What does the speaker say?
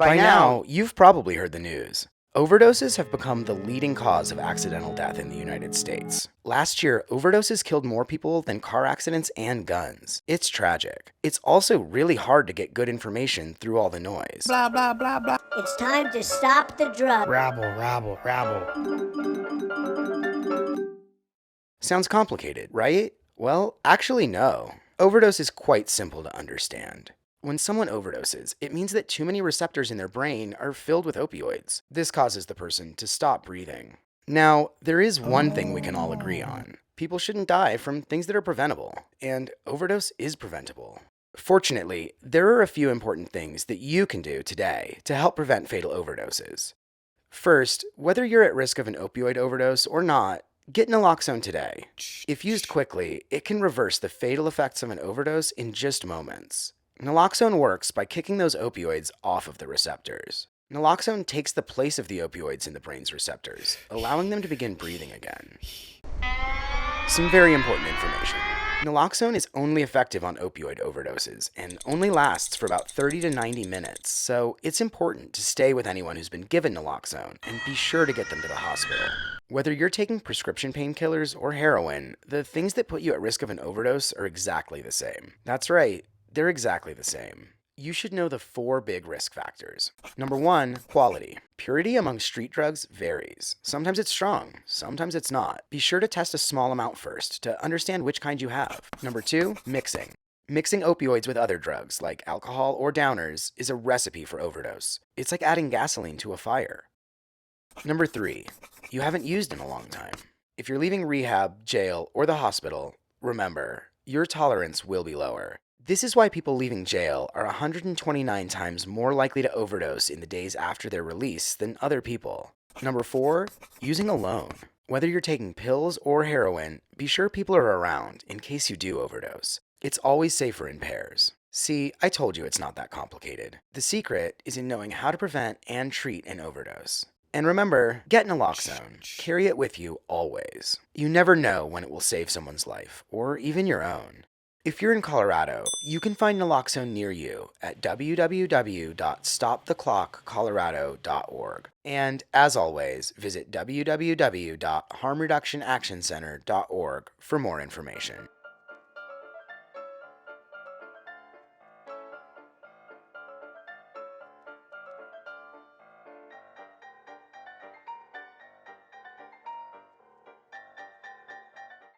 By now, you've probably heard the news. Overdoses have become the leading cause of accidental death in the United States. Last year, overdoses killed more people than car accidents and guns. It's tragic. It's also really hard to get good information through all the noise. Blah, blah, blah, blah. It's time to stop the drug. Rabble, rabble, rabble. Sounds complicated, right? Well, actually, no. Overdose is quite simple to understand. When someone overdoses, it means that too many receptors in their brain are filled with opioids. This causes the person to stop breathing. Now, there is one thing we can all agree on. People shouldn't die from things that are preventable, and overdose is preventable. Fortunately, there are a few important things that you can do today to help prevent fatal overdoses. First, whether you're at risk of an opioid overdose or not, get naloxone today. If used quickly, it can reverse the fatal effects of an overdose in just moments. Naloxone works by kicking those opioids off of the receptors. Naloxone takes the place of the opioids in the brain's receptors, allowing them to begin breathing again. Some very important information. Naloxone is only effective on opioid overdoses and only lasts for about 30 to 90 minutes, so it's important to stay with anyone who's been given naloxone and be sure to get them to the hospital. Whether you're taking prescription painkillers or heroin, the things that put you at risk of an overdose are exactly the same. That's right. They're exactly the same. You should know the 4 big risk factors. Number 1, quality. Purity among street drugs varies. Sometimes it's strong, sometimes it's not. Be sure to test a small amount first to understand which kind you have. Number 2, mixing. Mixing opioids with other drugs, like alcohol or downers, is a recipe for overdose. It's like adding gasoline to a fire. Number 3, you haven't used in a long time. If you're leaving rehab, jail, or the hospital, remember, your tolerance will be lower. This is why people leaving jail are 129 times more likely to overdose in the days after their release than other people. Number 4, using alone. Whether you're taking pills or heroin, be sure people are around in case you do overdose. It's always safer in pairs. See, I told you it's not that complicated. The secret is in knowing how to prevent and treat an overdose. And remember, get naloxone. Carry it with you always. You never know when it will save someone's life, or even your own. If you're in Colorado, you can find naloxone near you at www.stoptheclockcolorado.org. And as always, visit www.harmreductionactioncenter.org for more information.